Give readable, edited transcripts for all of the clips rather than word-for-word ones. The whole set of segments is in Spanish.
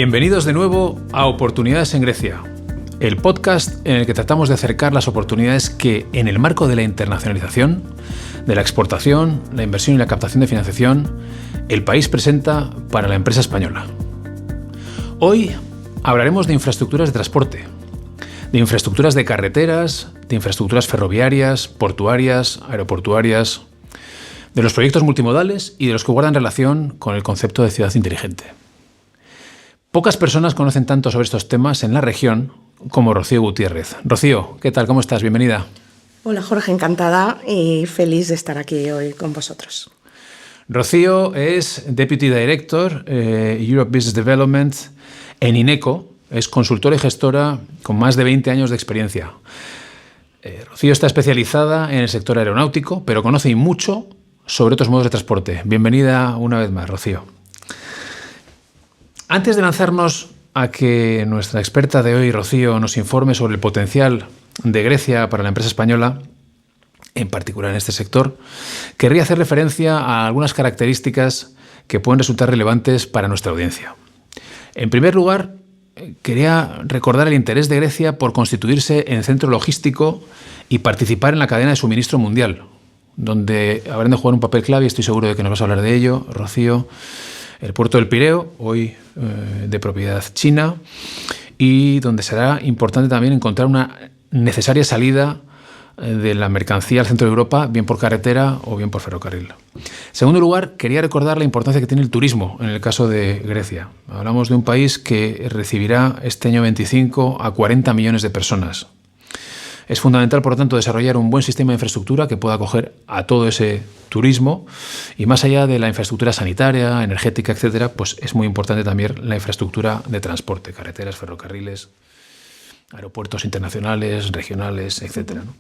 Bienvenidos de nuevo a Oportunidades en Grecia, el podcast en el que tratamos de acercar las oportunidades que, en el marco de la internacionalización, de la exportación, la inversión y la captación de financiación, el país presenta para la empresa española. Hoy hablaremos de infraestructuras de transporte, de infraestructuras de carreteras, de infraestructuras ferroviarias, portuarias, aeroportuarias, de los proyectos multimodales y de los que guardan relación con el concepto de ciudad inteligente. Pocas personas conocen tanto sobre estos temas en la región como Rocío Gutiérrez. Rocío, ¿qué tal? ¿Cómo estás? Bienvenida. Hola Jorge, encantada y feliz de estar aquí hoy con vosotros. Rocío es Deputy Director Europe Business Development en INECO, es consultora y gestora con más de 20 años de experiencia. Rocío está especializada en el sector aeronáutico, pero conoce y mucho sobre otros modos de transporte. Bienvenida una vez más, Rocío. Antes de lanzarnos a que nuestra experta de hoy, Rocío, nos informe sobre el potencial de Grecia para la empresa española, en particular en este sector, querría hacer referencia a algunas características que pueden resultar relevantes para nuestra audiencia. En primer lugar, quería recordar el interés de Grecia por constituirse en centro logístico y participar en la cadena de suministro mundial, donde habrán de jugar un papel clave, y estoy seguro de que nos vas a hablar de ello, Rocío. El puerto del Pireo, hoy de propiedad china, y donde será importante también encontrar una necesaria salida de la mercancía al centro de Europa, bien por carretera o bien por ferrocarril. En segundo lugar, quería recordar la importancia que tiene el turismo en el caso de Grecia. Hablamos de un país que recibirá este año 25 a 40 millones de personas. Es fundamental, por lo tanto, desarrollar un buen sistema de infraestructura que pueda acoger a todo ese turismo, y más allá de la infraestructura sanitaria, energética, etcétera, pues es muy importante también la infraestructura de transporte, carreteras, ferrocarriles, aeropuertos internacionales, regionales, etcétera, ¿no?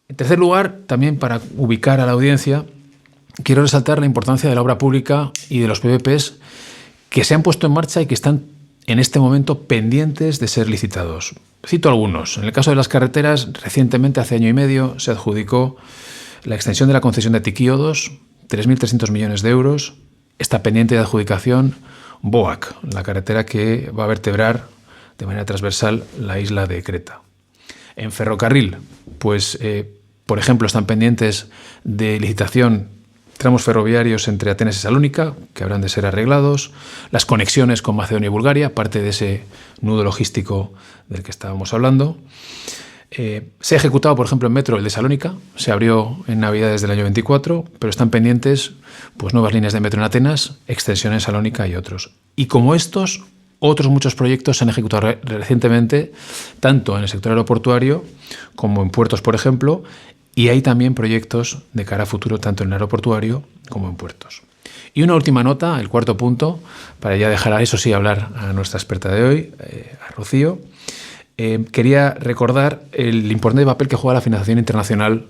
En tercer lugar, también para ubicar a la audiencia, quiero resaltar la importancia de la obra pública y de los PPPs que se han puesto en marcha y que están en este momento pendientes de ser licitados. Cito algunos. En el caso de las carreteras, recientemente, hace año y medio, se adjudicó la extensión de la concesión de Tiquío 2, 3.300 millones de euros. Está pendiente de adjudicación BOAC, la carretera que va a vertebrar de manera transversal la isla de Creta. En ferrocarril, pues, por ejemplo, están pendientes de licitación tramos ferroviarios entre Atenas y Salónica, que habrán de ser arreglados, las conexiones con Macedonia y Bulgaria, parte de ese nudo logístico del que estábamos hablando. Se ha ejecutado, por ejemplo, en metro el de Salónica, se abrió en Navidades del año 24, pero están pendientes pues, nuevas líneas de metro en Atenas, extensión en Salónica y otros. Y como estos, otros muchos proyectos se han ejecutado recientemente, tanto en el sector aeroportuario como en puertos, por ejemplo, y hay también proyectos de cara a futuro tanto en el aeroportuario como en puertos. Y una última nota, el cuarto punto, para ya dejar, eso sí, hablar a nuestra experta de hoy, a Rocío. Quería recordar el importante papel que juega la financiación internacional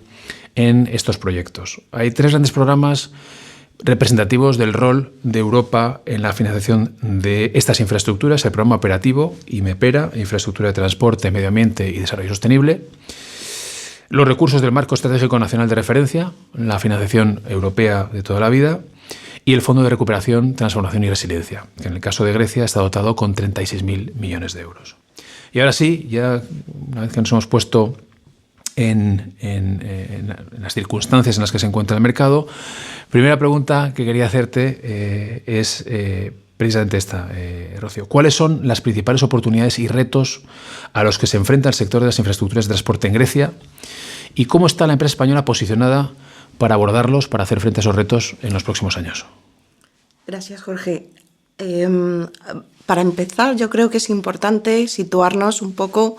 en estos proyectos. Hay 3 grandes programas representativos del rol de Europa en la financiación de estas infraestructuras: el programa operativo IMEPERA, Infraestructura de Transporte, Medio Ambiente y Desarrollo Sostenible; los recursos del Marco Estratégico Nacional de Referencia, la financiación europea de toda la vida; y el Fondo de Recuperación, Transformación y Resiliencia, que en el caso de Grecia está dotado con 36.000 millones de euros. Y ahora sí, ya una vez que nos hemos puesto en las circunstancias en las que se encuentra el mercado, primera pregunta que quería hacerte es precisamente esta, Rocío. ¿Cuáles son las principales oportunidades y retos a los que se enfrenta el sector de las infraestructuras de transporte en Grecia? ¿Y cómo está la empresa española posicionada para abordarlos, para hacer frente a esos retos en los próximos años? Gracias, Jorge. Para empezar, yo creo que es importante situarnos un poco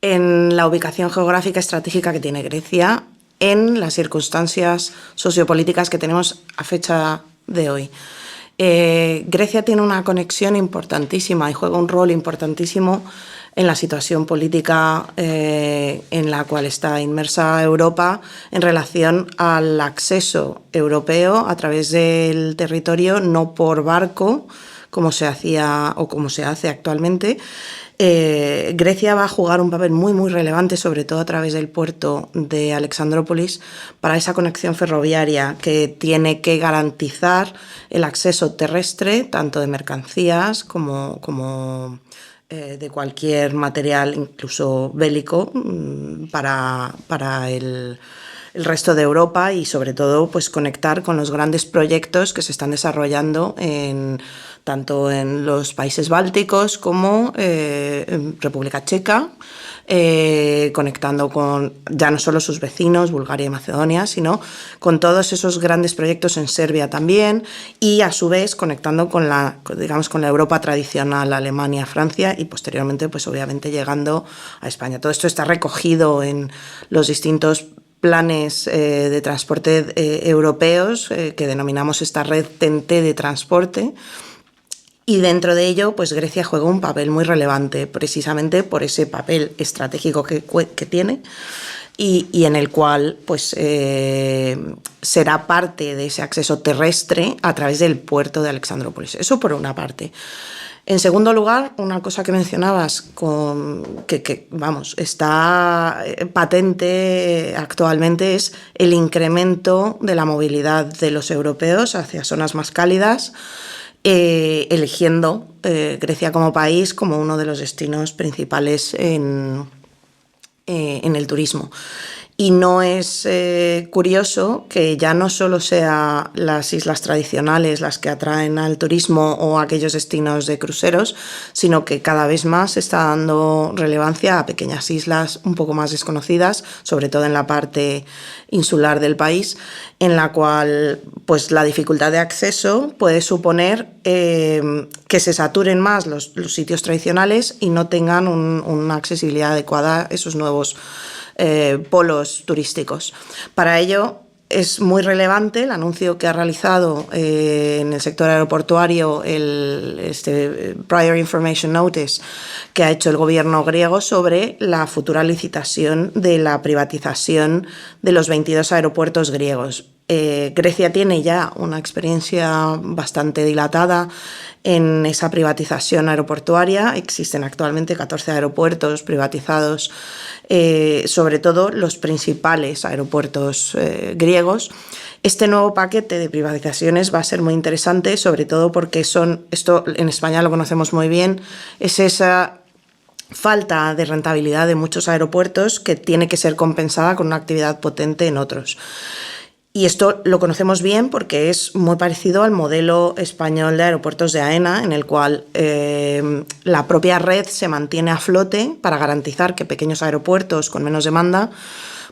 en la ubicación geográfica estratégica que tiene Grecia en las circunstancias sociopolíticas que tenemos a fecha de hoy. Grecia tiene una conexión importantísima y juega un rol importantísimo en la situación política en la cual está inmersa Europa en relación al acceso europeo a través del territorio, no por barco, como se hacía o como se hace actualmente, Grecia va a jugar un papel muy, muy relevante, sobre todo a través del puerto de Alexandrópolis, para esa conexión ferroviaria que tiene que garantizar el acceso terrestre, tanto de mercancías como de cualquier material, incluso bélico, para el resto de Europa, y sobre todo pues conectar con los grandes proyectos que se están desarrollando tanto en los países bálticos como en República Checa, conectando con ya no solo sus vecinos, Bulgaria y Macedonia, sino con todos esos grandes proyectos en Serbia también, y a su vez conectando con la Europa tradicional, Alemania, Francia, y posteriormente pues obviamente llegando a España. Todo esto está recogido en los distintos planes de transporte europeos que denominamos esta red TEN-T de transporte. Y dentro de ello, pues Grecia juega un papel muy relevante, precisamente por ese papel estratégico que tiene y en el cual pues, será parte de ese acceso terrestre a través del puerto de Alexandrópolis. Eso por una parte. En segundo lugar, una cosa que mencionabas, que está patente actualmente, es el incremento de la movilidad de los europeos hacia zonas más cálidas, eligiendo Grecia como país como uno de los destinos principales en el turismo. Y no es curioso que ya no solo sean las islas tradicionales las que atraen al turismo o aquellos destinos de cruceros, sino que cada vez más se está dando relevancia a pequeñas islas un poco más desconocidas, sobre todo en la parte insular del país, en la cual pues, la dificultad de acceso puede suponer que se saturen más los sitios tradicionales y no tengan una accesibilidad adecuada a esos nuevos polos turísticos. Para ello es muy relevante el anuncio que ha realizado en el sector aeroportuario este Prior Information Notice que ha hecho el gobierno griego sobre la futura licitación de la privatización de los 22 aeropuertos griegos. Grecia tiene ya una experiencia bastante dilatada en esa privatización aeroportuaria. Existen actualmente 14 aeropuertos privatizados, sobre todo los principales aeropuertos griegos. Este nuevo paquete de privatizaciones va a ser muy interesante, sobre todo porque esto en España lo conocemos muy bien, es esa falta de rentabilidad de muchos aeropuertos que tiene que ser compensada con una actividad potente en otros. Y esto lo conocemos bien porque es muy parecido al modelo español de aeropuertos de AENA, en el cual la propia red se mantiene a flote para garantizar que pequeños aeropuertos con menos demanda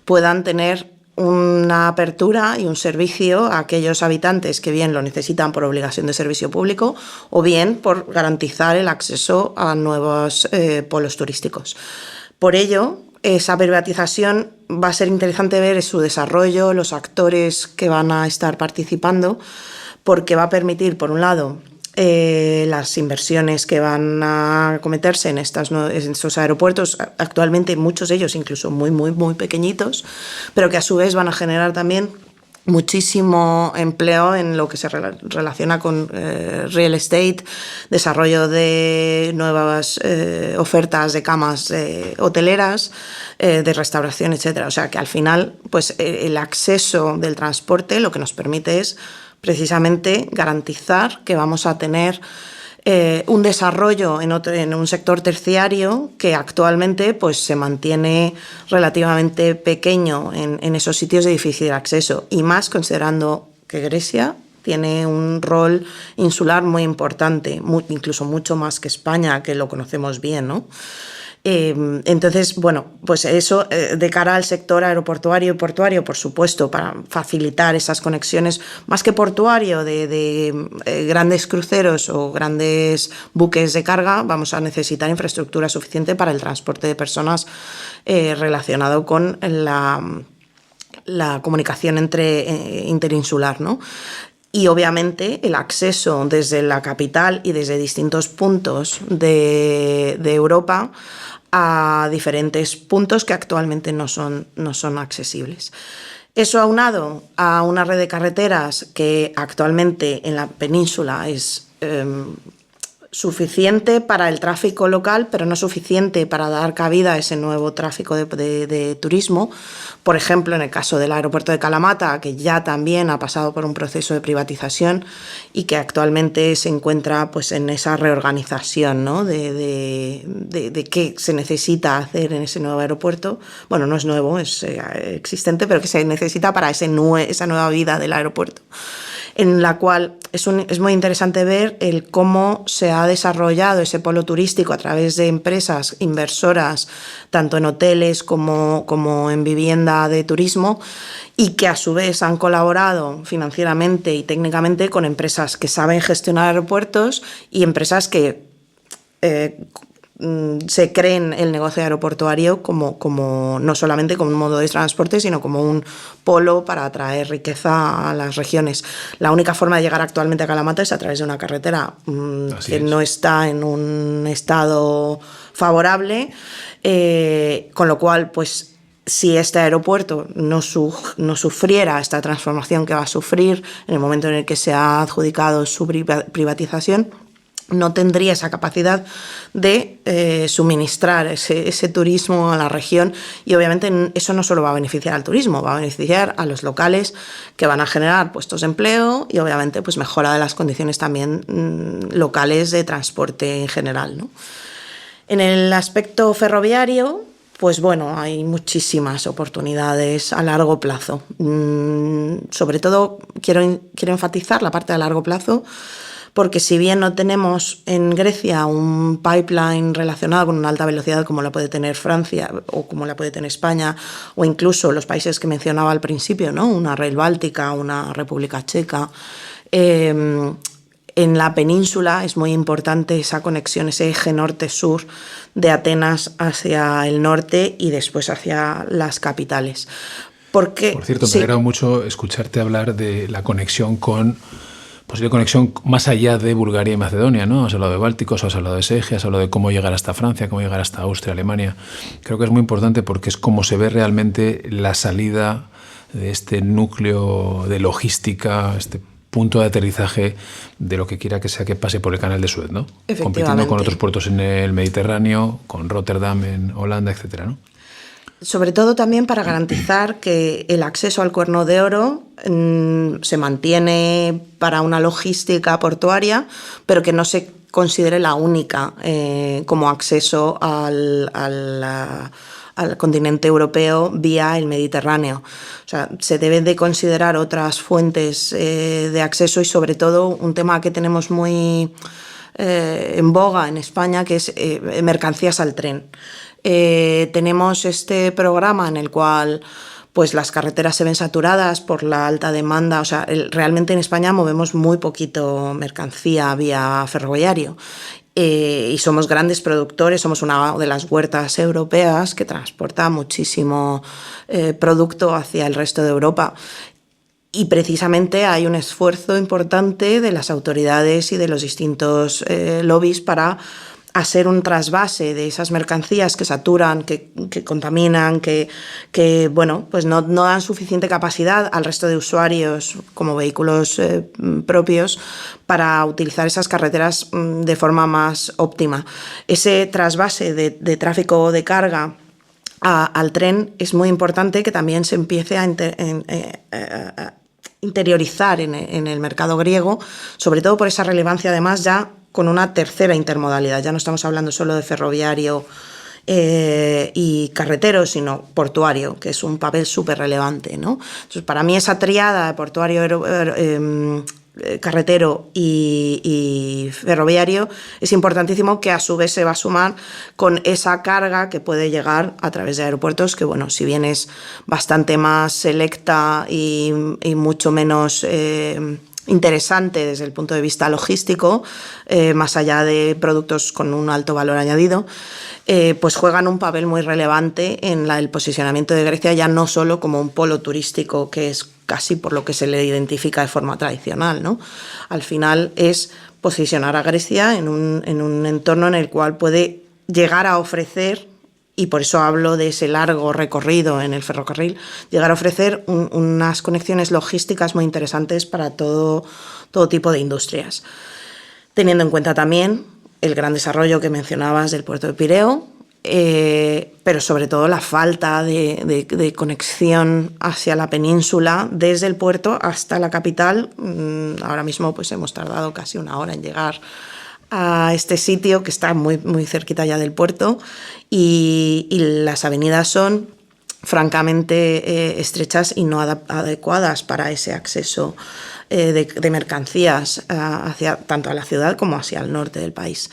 puedan tener una apertura y un servicio a aquellos habitantes que bien lo necesitan por obligación de servicio público o bien por garantizar el acceso a nuevos polos turísticos. Por ello, esa privatización va a ser interesante ver su desarrollo, los actores que van a estar participando, porque va a permitir, por un lado, las inversiones que van a cometerse en estos aeropuertos, actualmente muchos de ellos incluso muy, muy, muy pequeñitos, pero que a su vez van a generar también muchísimo empleo en lo que se relaciona con real estate, desarrollo de nuevas ofertas de camas hoteleras, de restauración, etcétera. O sea que al final, pues el acceso del transporte lo que nos permite es precisamente garantizar que vamos a tener un desarrollo en un sector terciario que actualmente pues, se mantiene relativamente pequeño en esos sitios de difícil acceso, y más considerando que Grecia tiene un rol insular muy importante, incluso mucho más que España, que lo conocemos bien, ¿no? Entonces, bueno, pues eso de cara al sector aeroportuario y portuario, por supuesto, para facilitar esas conexiones, más que portuario, de grandes cruceros o grandes buques de carga, vamos a necesitar infraestructura suficiente para el transporte de personas relacionado con la comunicación interinsular, ¿no? Y obviamente el acceso desde la capital y desde distintos puntos de Europa a diferentes puntos que actualmente no son accesibles. Eso aunado a una red de carreteras que actualmente en la península es suficiente para el tráfico local, pero no suficiente para dar cabida a ese nuevo tráfico de turismo. Por ejemplo, en el caso del aeropuerto de Kalamata, que ya también ha pasado por un proceso de privatización y que actualmente se encuentra pues, en esa reorganización, ¿no? de qué se necesita hacer en ese nuevo aeropuerto. Bueno, no es nuevo, es existente, pero que se necesita para esa nueva vida del aeropuerto, en la cual es muy interesante ver cómo se ha desarrollado ese polo turístico a través de empresas inversoras, tanto en hoteles como en vivienda de turismo, y que a su vez han colaborado financieramente y técnicamente con empresas que saben gestionar aeropuertos y empresas que se creen el negocio aeroportuario como no solamente como un modo de transporte, sino como un polo para atraer riqueza a las regiones. La única forma de llegar actualmente a Kalamata es a través de una carretera que no está en un estado favorable, con lo cual, pues, si este aeropuerto no sufriera esta transformación que va a sufrir en el momento en el que se ha adjudicado su privatización, no tendría esa capacidad de suministrar ese turismo a la región, y obviamente eso no solo va a beneficiar al turismo, va a beneficiar a los locales, que van a generar puestos de empleo y obviamente pues mejora de las condiciones también locales de transporte en general, ¿no? En el aspecto ferroviario, pues bueno, hay muchísimas oportunidades a largo plazo. Sobre todo quiero enfatizar la parte a largo plazo, porque si bien no tenemos en Grecia un pipeline relacionado con una alta velocidad como la puede tener Francia o como la puede tener España, o incluso los países que mencionaba al principio, ¿no? Una Rail Báltica, una República Checa, en la península es muy importante esa conexión, ese eje norte-sur de Atenas hacia el norte y después hacia las capitales. Porque, por cierto, me alegra mucho escucharte hablar de la conexión posible conexión más allá de Bulgaria y Macedonia, ¿no? Has hablado de Bálticos, has hablado de ese eje, has hablado de cómo llegar hasta Francia, cómo llegar hasta Austria, Alemania. Creo que es muy importante porque es como se ve realmente la salida de este núcleo de logística, este punto de aterrizaje de lo que quiera que sea que pase por el canal de Suez, ¿no? Compitiendo con otros puertos en el Mediterráneo, con Rotterdam en Holanda, etcétera, ¿no? Sobre todo también para garantizar que el acceso al Cuerno de Oro se mantiene para una logística portuaria, pero que no se considere la única como acceso al continente europeo vía el Mediterráneo. O sea, se deben de considerar otras fuentes de acceso, y sobre todo un tema que tenemos muy en boga en España, que es mercancías al tren. Tenemos este programa en el cual pues las carreteras se ven saturadas por la alta demanda. O sea, realmente en España movemos muy poquito mercancía vía ferroviario, y somos grandes productores, somos una de las huertas europeas que transporta muchísimo producto hacia el resto de Europa. Y precisamente hay un esfuerzo importante de las autoridades y de los distintos lobbies para hacer un trasvase de esas mercancías que saturan, que contaminan, que bueno, pues no dan suficiente capacidad al resto de usuarios como vehículos propios para utilizar esas carreteras de forma más óptima. Ese trasvase de tráfico de carga al tren es muy importante, que también se empiece a interiorizar en el mercado griego, sobre todo por esa relevancia, además ya con una tercera intermodalidad. Ya no estamos hablando solo de ferroviario y carretero, sino portuario, que es un papel súper relevante, ¿no? Entonces, para mí esa triada de portuario, carretero y ferroviario es importantísimo, que a su vez se va a sumar con esa carga que puede llegar a través de aeropuertos, que bueno, si bien es bastante más selecta y mucho menos interesante desde el punto de vista logístico, más allá de productos con un alto valor añadido, pues juegan un papel muy relevante en el posicionamiento de Grecia, ya no solo como un polo turístico, que es casi por lo que se le identifica de forma tradicional, ¿no? Al final es posicionar a Grecia en un entorno en el cual puede llegar a ofrecer, y por eso hablo de ese largo recorrido en el ferrocarril, llegar a ofrecer unas conexiones logísticas muy interesantes para todo tipo de industrias. Teniendo en cuenta también el gran desarrollo que mencionabas del puerto de Pireo, pero sobre todo la falta de conexión hacia la península desde el puerto hasta la capital. Ahora mismo pues hemos tardado casi una hora en llegar a este sitio que está muy, muy cerquita ya del puerto, y las avenidas son francamente estrechas y no adecuadas para ese acceso de mercancías tanto a la ciudad como hacia el norte del país.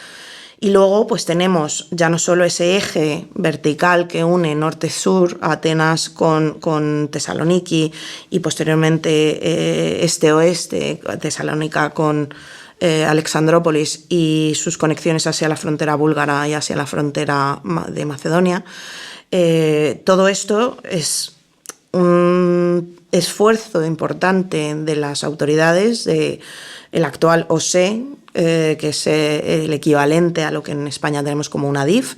Y luego pues tenemos ya no solo ese eje vertical que une norte-sur, Atenas con Tesaloniki, y posteriormente este-oeste, Tesalónica con Alexandrópolis y sus conexiones hacia la frontera búlgara y hacia la frontera de Macedonia. Todo esto es un esfuerzo importante de las autoridades, del actual OSE, que es el equivalente a lo que en España tenemos como una DIF,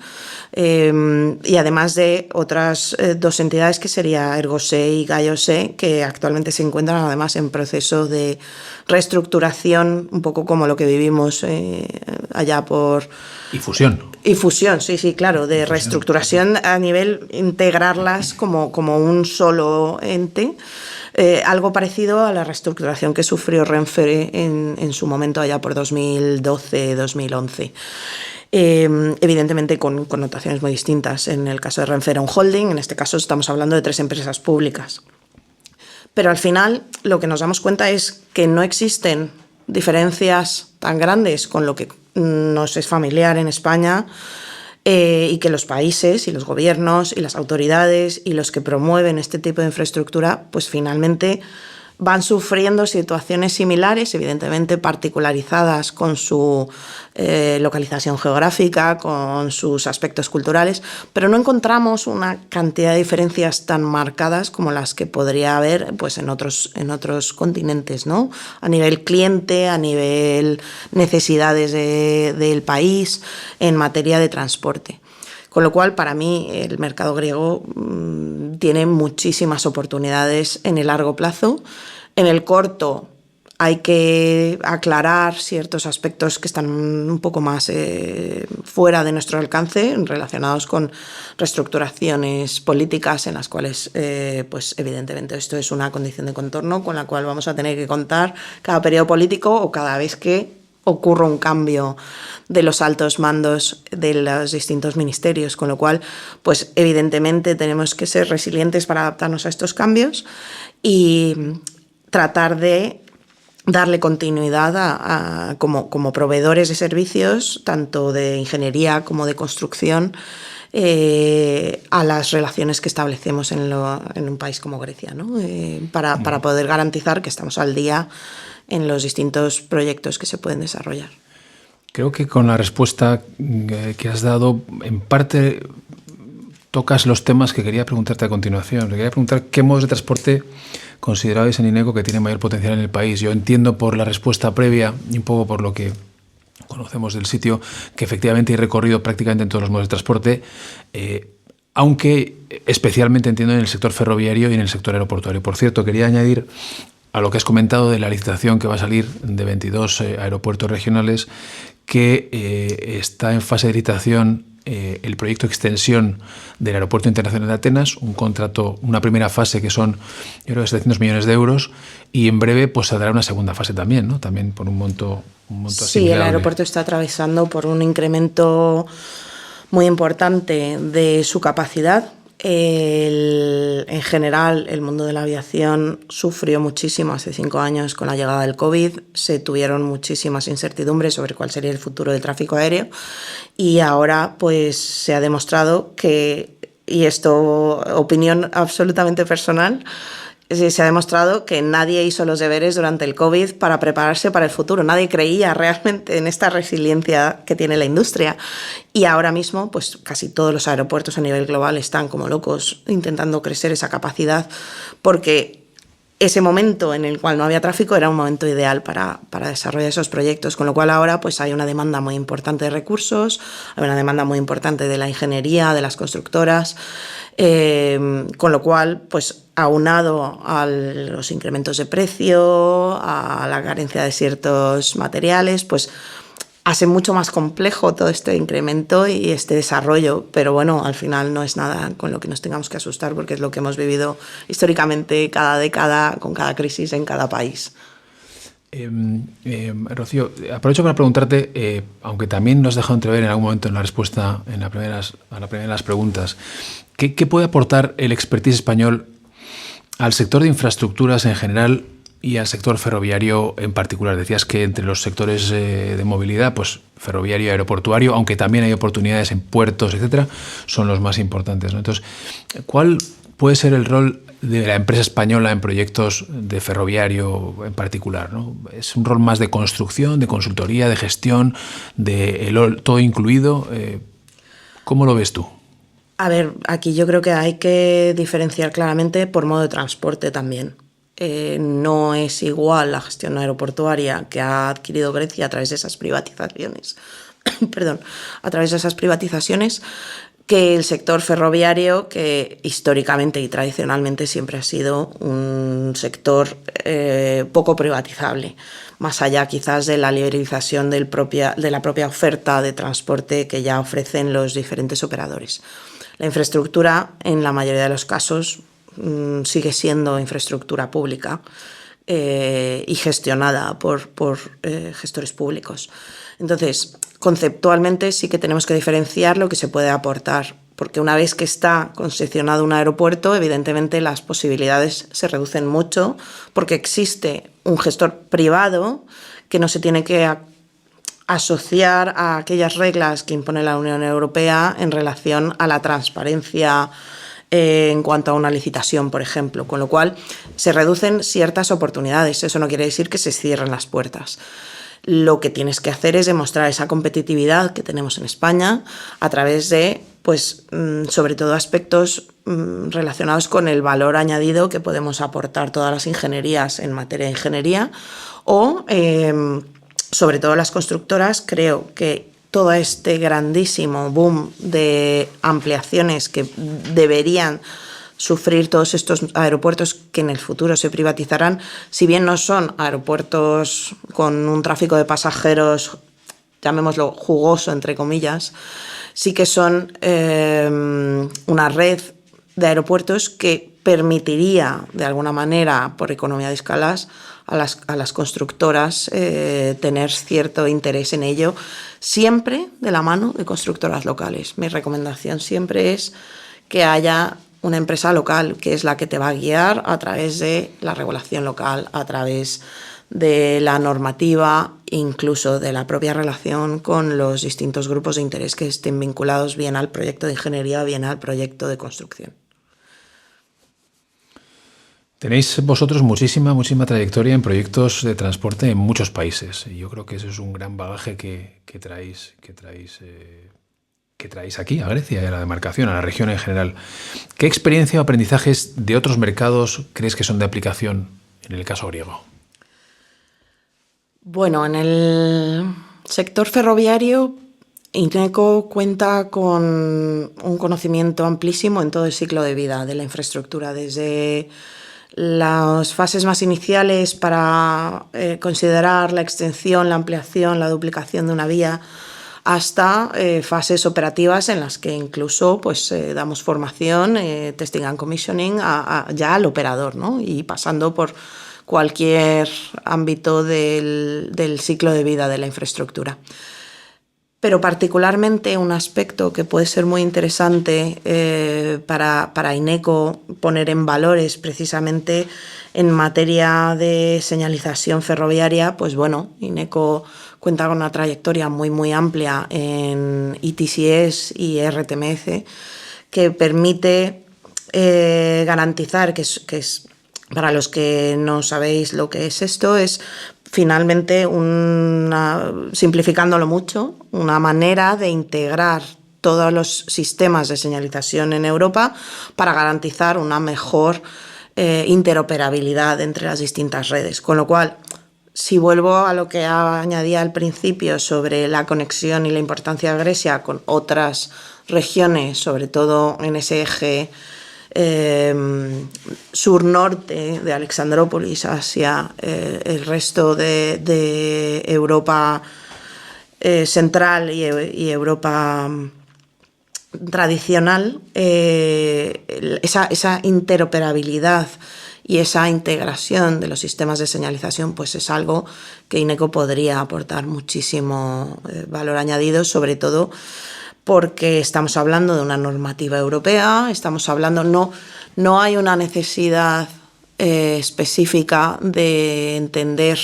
y además de otras dos entidades que sería Ergose y Gaiose, que actualmente se encuentran además en proceso de reestructuración, un poco como lo que vivimos allá por... Y fusión. Y fusión, sí, claro, de reestructuración a nivel integrarlas como un solo ente. Algo parecido a la reestructuración que sufrió Renfe en su momento allá por 2012-2011. Evidentemente con connotaciones muy distintas. En el caso de Renfe era un holding, en este caso estamos hablando de 3 empresas públicas. Pero al final lo que nos damos cuenta es que no existen diferencias tan grandes con lo que nos es familiar en España, y que los países y los gobiernos y las autoridades y los que promueven este tipo de infraestructura pues finalmente van sufriendo situaciones similares, evidentemente particularizadas con su localización geográfica, con sus aspectos culturales, pero no encontramos una cantidad de diferencias tan marcadas como las que podría haber pues, en otros continentes, ¿no? A nivel cliente, a nivel necesidades del país, en materia de transporte. Con lo cual, para mí, el mercado griego tiene muchísimas oportunidades en el largo plazo. En el corto hay que aclarar ciertos aspectos que están un poco más fuera de nuestro alcance, relacionados con reestructuraciones políticas en las cuales, pues evidentemente, esto es una condición de contorno con la cual vamos a tener que contar cada periodo político o cada vez que ocurra un cambio de los altos mandos de los distintos ministerios, con lo cual, pues evidentemente tenemos que ser resilientes para adaptarnos a estos cambios y tratar de darle continuidad como proveedores de servicios, tanto de ingeniería como de construcción, a las relaciones que establecemos en un país como Grecia, ¿no? Para poder garantizar que estamos al día en los distintos proyectos que se pueden desarrollar. Creo que con la respuesta que has dado, en parte tocas los temas que quería preguntarte a continuación. Quería preguntar qué modos de transporte considerabais en INECO que tienen mayor potencial en el país. Yo entiendo por la respuesta previa y un poco por lo que conocemos del sitio que efectivamente hay recorrido prácticamente en todos los modos de transporte, aunque especialmente entiendo en el sector ferroviario y en el sector aeroportuario. Por cierto, quería añadir a lo que has comentado de la licitación que va a salir de 22 aeropuertos regionales, que está en fase de licitación el proyecto de extensión del Aeropuerto Internacional de Atenas, un contrato, una primera fase que son, yo creo, que 700 millones de euros, y en breve pues saldrá una segunda fase también, ¿no? También por un monto Sí, asimilable. El aeropuerto está atravesando por un incremento muy importante de su capacidad. En general, el mundo de la aviación sufrió muchísimo hace 5 años con la llegada del COVID. Se tuvieron muchísimas incertidumbres sobre cuál sería el futuro del tráfico aéreo, y ahora pues se ha demostrado que, y esto opinión absolutamente personal, se ha demostrado que nadie hizo los deberes durante el COVID para prepararse para el futuro. Nadie creía realmente en esta resiliencia que tiene la industria. Y ahora mismo, pues casi todos los aeropuertos a nivel global están como locos intentando crecer esa capacidad, porque ese momento en el cual no había tráfico era un momento ideal para desarrollar esos proyectos, con lo cual ahora pues hay una demanda muy importante de recursos, hay una demanda muy importante de la ingeniería, de las constructoras, con lo cual pues aunado a los incrementos de precio, a la carencia de ciertos materiales, pues hace mucho más complejo todo este incremento y este desarrollo, pero bueno, al final no es nada con lo que nos tengamos que asustar porque es lo que hemos vivido históricamente cada década con cada crisis en cada país. Rocío, aprovecho para preguntarte, aunque también nos has dejado entrever en algún momento en la respuesta a la primera de las preguntas, ¿qué puede aportar el expertise español al sector de infraestructuras en general y al sector ferroviario en particular? Decías que entre los sectores de movilidad, pues ferroviario y aeroportuario, aunque también hay oportunidades en puertos, etcétera, son los más importantes, ¿no? Entonces, ¿cuál puede ser el rol de la empresa española en proyectos de ferroviario en particular, ¿no? ¿Es un rol más de construcción, de consultoría, de gestión, de todo incluido? ¿Cómo lo ves tú? A ver, aquí yo creo que hay que diferenciar claramente por modo de transporte también. No es igual la gestión aeroportuaria que ha adquirido Grecia a través de esas privatizaciones, perdón, a través de esas privatizaciones, que el sector ferroviario, que históricamente y tradicionalmente siempre ha sido un sector poco privatizable, más allá quizás de la liberalización de la propia oferta de transporte que ya ofrecen los diferentes operadores. La infraestructura, en la mayoría de los casos, sigue siendo infraestructura pública y gestionada por gestores públicos. Entonces, conceptualmente sí que tenemos que diferenciar lo que se puede aportar, porque una vez que está concesionado un aeropuerto, evidentemente las posibilidades se reducen mucho, porque existe un gestor privado que no se tiene que asociar a aquellas reglas que impone la Unión Europea en relación a la transparencia en cuanto a una licitación, por ejemplo, con lo cual se reducen ciertas oportunidades. Eso no quiere decir que se cierren las puertas. Lo que tienes que hacer es demostrar esa competitividad que tenemos en España a través de, pues, sobre todo aspectos relacionados con el valor añadido que podemos aportar todas las ingenierías en materia de ingeniería o, sobre todo las constructoras. Creo que todo este grandísimo boom de ampliaciones que deberían sufrir todos estos aeropuertos que en el futuro se privatizarán, si bien no son aeropuertos con un tráfico de pasajeros, llamémoslo jugoso, entre comillas, sí que son una red de aeropuertos que permitiría, de alguna manera, por economía de escalas, a las constructoras tener cierto interés en ello, siempre de la mano de constructoras locales. Mi recomendación siempre es que haya una empresa local, que es la que te va a guiar a través de la regulación local, a través de la normativa, incluso de la propia relación con los distintos grupos de interés que estén vinculados bien al proyecto de ingeniería, bien al proyecto de construcción. Tenéis vosotros muchísima trayectoria en proyectos de transporte en muchos países. Y yo creo que eso es un gran bagaje que traéis aquí a Grecia y a la demarcación, a la región en general. ¿Qué experiencia o aprendizajes de otros mercados crees que son de aplicación en el caso griego? Bueno, en el sector ferroviario, Ineco cuenta con un conocimiento amplísimo en todo el ciclo de vida de la infraestructura, desde las fases más iniciales para considerar la extensión, la ampliación, la duplicación de una vía, hasta fases operativas en las que incluso pues, damos formación, testing and commissioning ya al operador, ¿no? Y pasando por cualquier ámbito del ciclo de vida de la infraestructura. Pero particularmente un aspecto que puede ser muy interesante para Ineco poner en valores precisamente en materia de señalización ferroviaria, pues bueno, Ineco cuenta con una trayectoria muy amplia en ETCS y RTMS que permite garantizar que es, para los que no sabéis lo que es esto, es finalmente, simplificándolo mucho, una manera de integrar todos los sistemas de señalización en Europa para garantizar una mejor interoperabilidad entre las distintas redes. Con lo cual, si vuelvo a lo que añadía al principio sobre la conexión y la importancia de Grecia con otras regiones, sobre todo en ese eje sur-norte de Alexandrópolis hacia el resto de Europa central y Europa tradicional, esa interoperabilidad y esa integración de los sistemas de señalización pues es algo que INECO podría aportar muchísimo valor añadido, sobre todo porque estamos hablando de una normativa europea, estamos hablando, no hay una necesidad específica de entender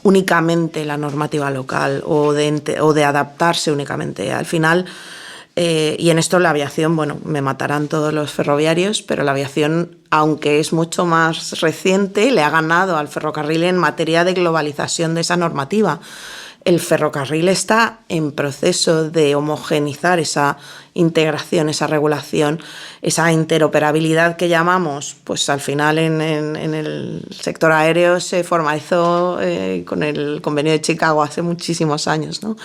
únicamente la normativa local o de adaptarse únicamente. Al final, y en esto la aviación, bueno, me matarán todos los ferroviarios, pero la aviación, aunque es mucho más reciente, le ha ganado al ferrocarril en materia de globalización de esa normativa. El ferrocarril está en proceso de homogeneizar esa integración, esa regulación, esa interoperabilidad que llamamos, pues al final en el sector aéreo se formalizó con el Convenio de Chicago hace muchísimos años, ¿no?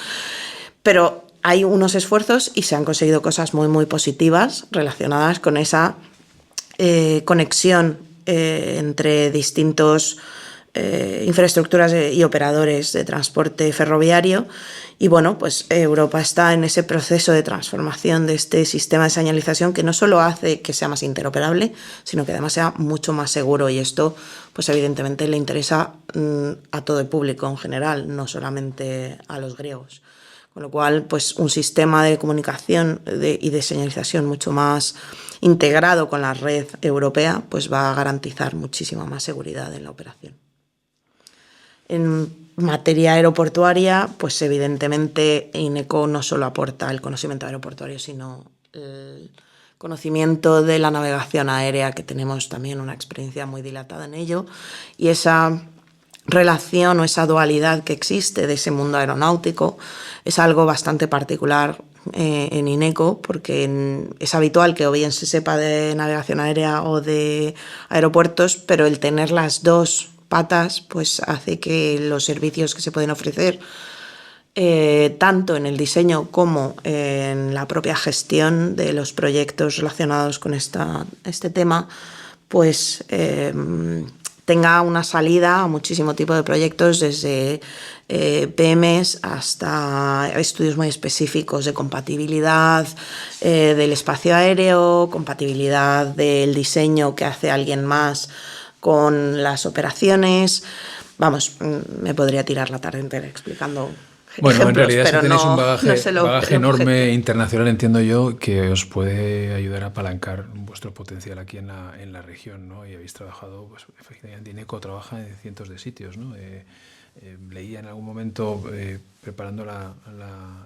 Pero hay unos esfuerzos y se han conseguido cosas muy, muy positivas relacionadas con esa conexión entre distintos infraestructuras y operadores de transporte ferroviario. Y bueno, pues Europa está en ese proceso de transformación de este sistema de señalización que no solo hace que sea más interoperable, sino que además sea mucho más seguro, y esto pues evidentemente le interesa a todo el público en general, no solamente a los griegos. Con lo cual, pues un sistema de comunicación y de señalización mucho más integrado con la red europea pues va a garantizar muchísima más seguridad en la operación. En materia aeroportuaria, pues evidentemente INECO no solo aporta el conocimiento aeroportuario, sino el conocimiento de la navegación aérea, que tenemos también una experiencia muy dilatada en ello, y esa relación o esa dualidad que existe de ese mundo aeronáutico es algo bastante particular en INECO, porque es habitual que o bien se sepa de navegación aérea o de aeropuertos, pero el tener las dos patas pues hace que los servicios que se pueden ofrecer tanto en el diseño como en la propia gestión de los proyectos relacionados con este tema pues tenga una salida a muchísimo tipo de proyectos, desde PMs hasta estudios muy específicos de compatibilidad del espacio aéreo, compatibilidad del diseño que hace alguien más con las operaciones. Vamos, me podría tirar la tarde entera explicando bueno, ejemplos, en realidad pero si tenéis un bagaje enorme objetivo. internacional, entiendo yo, que os puede ayudar a apalancar vuestro potencial aquí en la región, ¿no? Y habéis trabajado, pues efectivamente INECO trabaja en cientos de sitios, ¿no? Leía en algún momento, preparando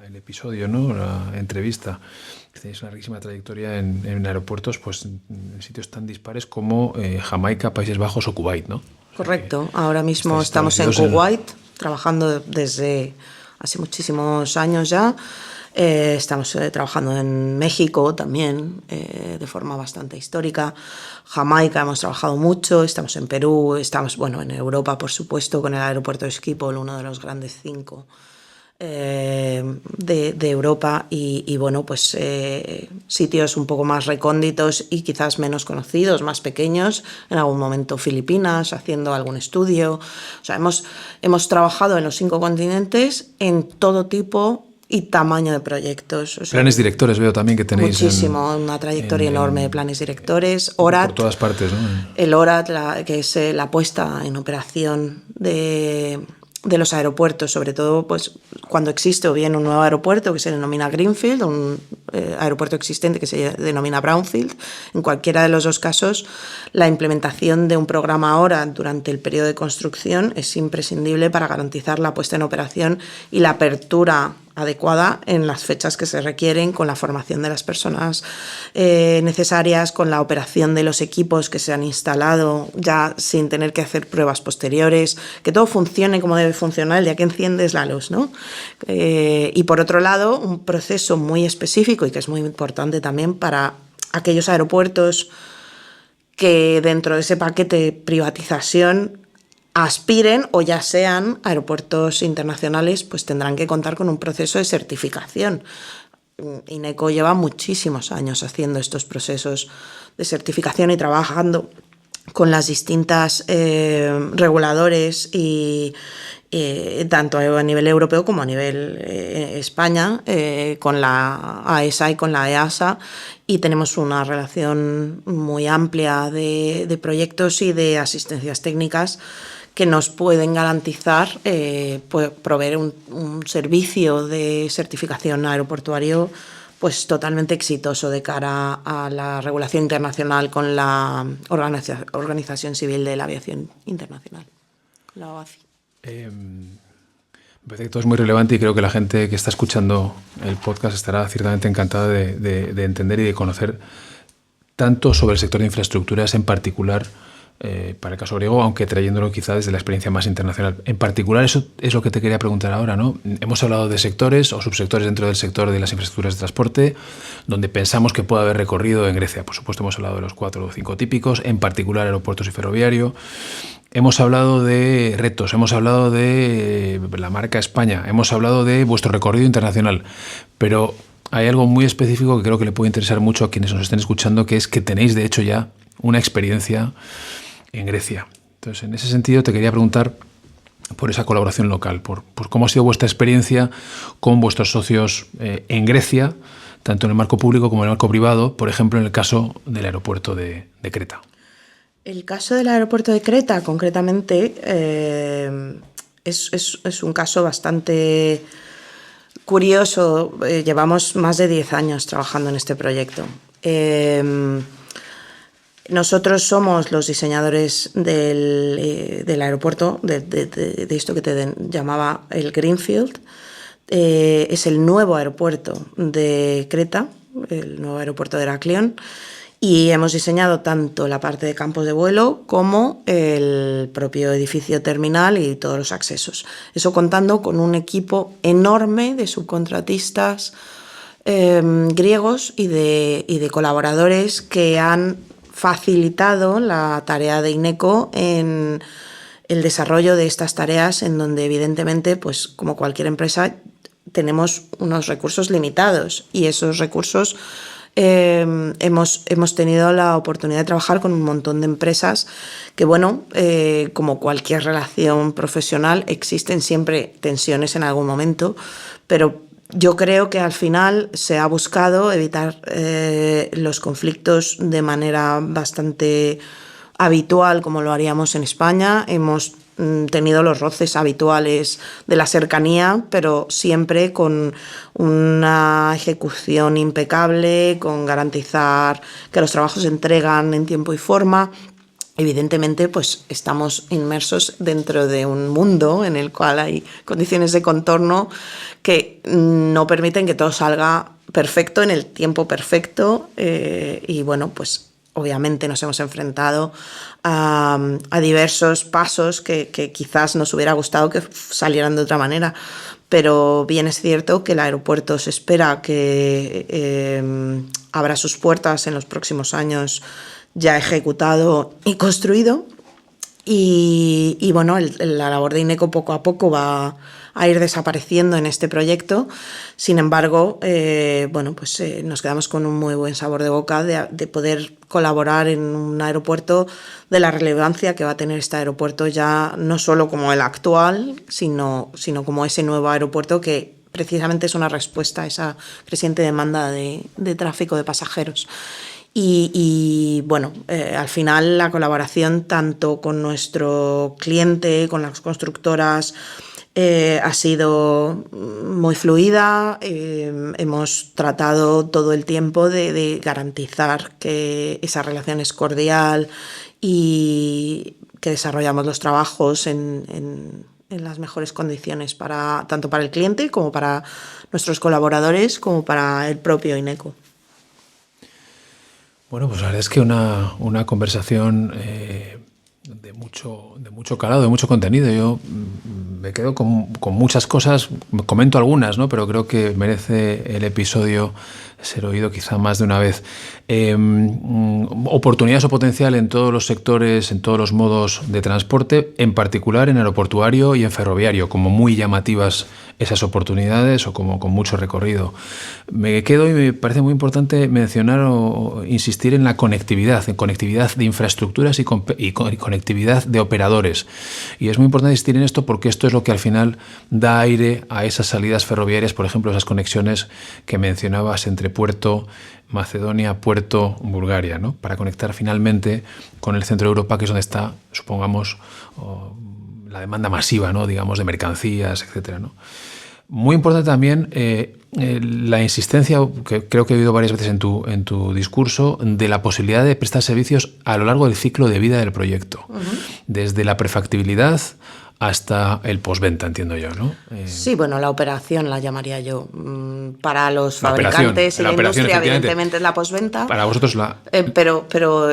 el episodio, ¿no? La entrevista, que tenéis una riquísima trayectoria en aeropuertos, pues en sitios tan dispares como Jamaica, Países Bajos o Kuwait, ¿no? Correcto, ahora mismo estamos en Kuwait, trabajando desde hace muchísimos años ya. Estamos trabajando en México también, de forma bastante histórica. Jamaica hemos trabajado mucho, estamos en Perú, estamos en Europa, por supuesto, con el aeropuerto de Schiphol, uno de los grandes 5 de Europa, y bueno, pues sitios un poco más recónditos y quizás menos conocidos, más pequeños, en algún momento Filipinas, haciendo algún estudio. O sea, hemos trabajado en los 5 continentes en todo tipo y tamaño de proyectos. O sea, planes directores veo también que tenéis. Muchísimo, una trayectoria enorme de planes directores. ORAT, por todas partes, ¿no? El ORAT, que es la puesta en operación de los aeropuertos, sobre todo pues cuando existe o bien un nuevo aeropuerto que se denomina Greenfield, o un aeropuerto existente que se denomina Brownfield. En cualquiera de los dos casos, la implementación de un programa ahora durante el periodo de construcción es imprescindible para garantizar la puesta en operación y la apertura adecuada en las fechas que se requieren, con la formación de las personas necesarias, con la operación de los equipos que se han instalado ya sin tener que hacer pruebas posteriores, que todo funcione como debe funcionar el día que enciendes la luz, ¿no? Y por otro lado, un proceso muy específico y que es muy importante también para aquellos aeropuertos que dentro de ese paquete de privatización aspiren o ya sean aeropuertos internacionales, pues tendrán que contar con un proceso de certificación. INECO lleva muchísimos años haciendo estos procesos de certificación y trabajando con las distintas reguladores y tanto a nivel europeo como a nivel España, con la AESA y con la EASA, y tenemos una relación muy amplia de proyectos y de asistencias técnicas que nos pueden garantizar proveer un servicio de certificación aeroportuario pues totalmente exitoso de cara a la regulación internacional con la Organización Civil de la Aviación Internacional, la OACI. Me parece que todo es muy relevante y creo que la gente que está escuchando el podcast estará ciertamente encantada de entender y de conocer tanto sobre el sector de infraestructuras en particular, para el caso griego, aunque trayéndolo quizá desde la experiencia más internacional. En particular, eso es lo que te quería preguntar ahora, ¿no? Hemos hablado de sectores o subsectores dentro del sector de las infraestructuras de transporte, donde pensamos que puede haber recorrido en Grecia. Por supuesto, hemos hablado de los 4 o 5 típicos, en particular aeropuertos y ferroviario. Hemos hablado de retos, hemos hablado de la marca España, hemos hablado de vuestro recorrido internacional, pero hay algo muy específico que creo que le puede interesar mucho a quienes nos estén escuchando, que es que tenéis, de hecho, ya una experiencia en Grecia. Entonces, en ese sentido, te quería preguntar por esa colaboración local, por cómo ha sido vuestra experiencia con vuestros socios en Grecia, tanto en el marco público como en el marco privado, por ejemplo, en el caso del aeropuerto de Creta. El caso del aeropuerto de Creta, concretamente, es un caso bastante curioso. Llevamos más de 10 años trabajando en este proyecto. Nosotros somos los diseñadores del aeropuerto, de esto que te llamaba el Greenfield. Es el nuevo aeropuerto de Creta, el nuevo aeropuerto de Heraklion. Y hemos diseñado tanto la parte de campos de vuelo como el propio edificio terminal y todos los accesos. Eso contando con un equipo enorme de subcontratistas griegos y de colaboradores que han facilitado la tarea de INECO en el desarrollo de estas tareas, en donde evidentemente, pues como cualquier empresa, tenemos unos recursos limitados, y esos recursos hemos tenido la oportunidad de trabajar con un montón de empresas que, bueno, como cualquier relación profesional, existen siempre tensiones en algún momento, pero yo creo que al final se ha buscado evitar los conflictos de manera bastante habitual, como lo haríamos en España. Hemos tenido los roces habituales de la cercanía, pero siempre con una ejecución impecable, con garantizar que los trabajos se entregan en tiempo y forma. Evidentemente, pues estamos inmersos dentro de un mundo en el cual hay condiciones de contorno que no permiten que todo salga perfecto en el tiempo perfecto, y bueno, pues obviamente nos hemos enfrentado a diversos pasos que quizás nos hubiera gustado que salieran de otra manera, pero bien es cierto que el aeropuerto se espera que abra sus puertas en los próximos años, ya ejecutado y construido, y bueno, la labor de INECO poco a poco va a ir desapareciendo en este proyecto. Sin embargo, bueno, pues nos quedamos con un muy buen sabor de boca de poder colaborar en un aeropuerto de la relevancia que va a tener este aeropuerto, ya no solo como el actual, sino como ese nuevo aeropuerto que precisamente es una respuesta a esa creciente demanda de tráfico de pasajeros. Y bueno, al final la colaboración tanto con nuestro cliente, con las constructoras, ha sido muy fluida. Hemos tratado todo el tiempo de garantizar que esa relación es cordial y que desarrollamos los trabajos en las mejores condiciones, tanto para el cliente como para nuestros colaboradores, como para el propio INECO. Bueno, pues la verdad es que una conversación de mucho calado, de mucho contenido. Yo me quedo con muchas cosas, comento algunas, ¿no? Pero creo que merece el episodio ser oído quizá más de una vez. Oportunidades o potencial en todos los sectores, en todos los modos de transporte, en particular en aeroportuario y en ferroviario, como muy llamativas esas oportunidades o como con mucho recorrido. Me quedo y me parece muy importante mencionar o insistir en la conectividad de infraestructuras y conectividad de operadores. Y es muy importante insistir en esto porque esto es lo que al final da aire a esas salidas ferroviarias, por ejemplo, esas conexiones que mencionabas entre Puerto Macedonia, Puerto Bulgaria, ¿no? Para conectar finalmente con el centro de Europa, que es donde está, supongamos, la demanda masiva, ¿no? Digamos, de mercancías, etcétera, ¿no? Muy importante también la insistencia, que creo que he oído varias veces en tu discurso, de la posibilidad de prestar servicios a lo largo del ciclo de vida del proyecto, desde la prefactibilidad hasta el postventa, entiendo yo, ¿no? Sí, bueno, la operación la llamaría yo. Para los fabricantes y la industria, evidentemente, es la postventa. Para vosotros pero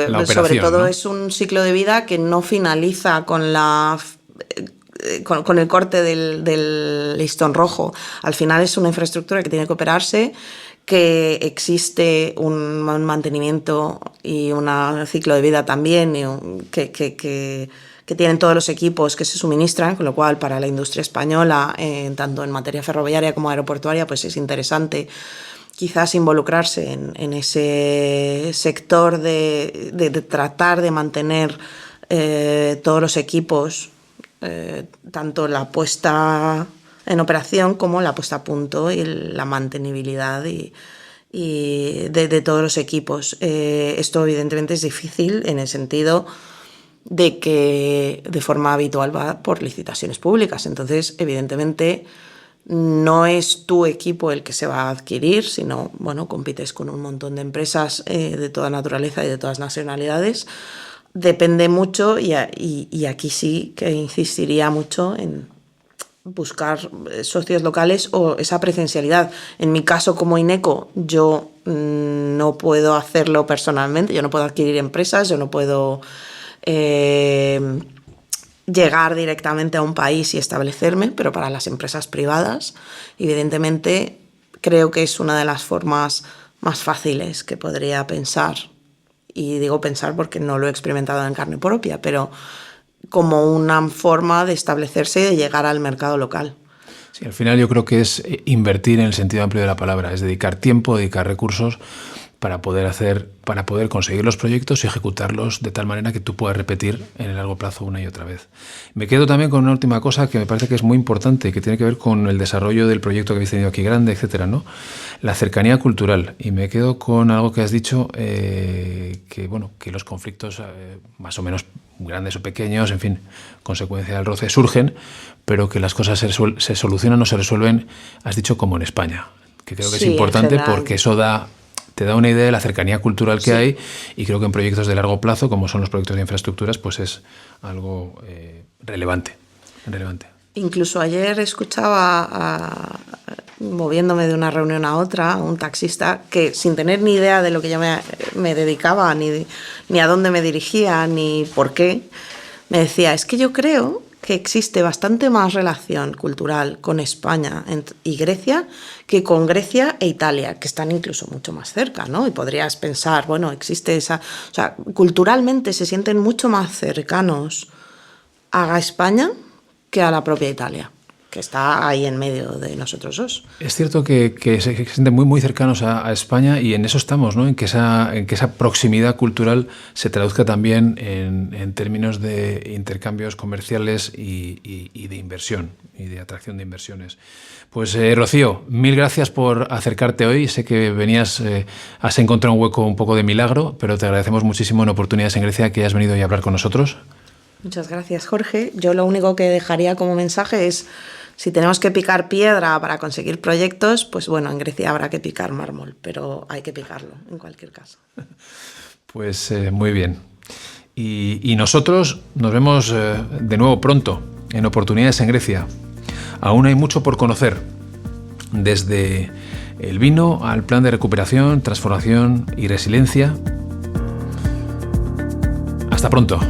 la sobre todo, ¿no? Es un ciclo de vida que no finaliza con el corte del listón rojo. Al final es una infraestructura que tiene que operarse, que existe un mantenimiento y un ciclo de vida también, que tienen todos los equipos que se suministran, con lo cual para la industria española, tanto en materia ferroviaria como aeroportuaria, pues es interesante quizás involucrarse en ese sector de tratar de mantener todos los equipos, tanto la puesta en operación como la puesta a punto y la mantenibilidad y de todos los equipos. Esto evidentemente es difícil en el sentido de que de forma habitual va por licitaciones públicas. Entonces, evidentemente, no es tu equipo el que se va a adquirir, sino, bueno, compites con un montón de empresas de toda naturaleza y de todas nacionalidades. Depende mucho y aquí sí que insistiría mucho en buscar socios locales o esa presencialidad. En mi caso, como INECO, yo no puedo hacerlo personalmente, yo no puedo adquirir empresas, yo no puedo llegar directamente a un país y establecerme, pero para las empresas privadas, evidentemente, creo que es una de las formas más fáciles que podría pensar, y digo pensar porque no lo he experimentado en carne propia, pero como una forma de establecerse y de llegar al mercado local. Sí, al final yo creo que es invertir en el sentido amplio de la palabra, es dedicar tiempo, dedicar recursos para poder conseguir los proyectos y ejecutarlos de tal manera que tú puedas repetir en el largo plazo una y otra vez. Me quedo también con una última cosa que me parece que es muy importante y que tiene que ver con el desarrollo del proyecto que habéis tenido aquí grande, etcétera, ¿no? La cercanía cultural. Y me quedo con algo que has dicho, que los conflictos más o menos grandes o pequeños, en fin, consecuencia del roce, surgen, pero que las cosas se solucionan o se resuelven, has dicho, como en España. Que creo que es importante porque eso te da una idea de la cercanía cultural que hay, y creo que en proyectos de largo plazo, como son los proyectos de infraestructuras, pues es algo relevante. Incluso ayer escuchaba, moviéndome de una reunión a otra, a un taxista que, sin tener ni idea de lo que yo me dedicaba, ni a dónde me dirigía, ni por qué, me decía, es que yo creo que existe bastante más relación cultural con España y Grecia que con Grecia e Italia, que están incluso mucho más cerca, ¿no? Y podrías pensar, bueno, existe esa... O sea, culturalmente se sienten mucho más cercanos a España que a la propia Italia, que está ahí en medio de nosotros dos. Es cierto que se sienten muy, muy cercanos a España, y en eso estamos, ¿no? En que esa proximidad cultural se traduzca también en términos de intercambios comerciales y de inversión, y de atracción de inversiones. Pues Rocío, mil gracias por acercarte hoy. Sé que has encontrado un hueco un poco de milagro, pero te agradecemos muchísimo en Oportunidades en Grecia que hayas venido hoy a hablar con nosotros. Muchas gracias, Jorge. Yo lo único que dejaría como mensaje es: si tenemos que picar piedra para conseguir proyectos, pues bueno, en Grecia habrá que picar mármol, pero hay que picarlo en cualquier caso. Pues muy bien. Y nosotros nos vemos de nuevo pronto en Oportunidades en Grecia. Aún hay mucho por conocer, desde el vino al plan de recuperación, transformación y resiliencia. Hasta pronto.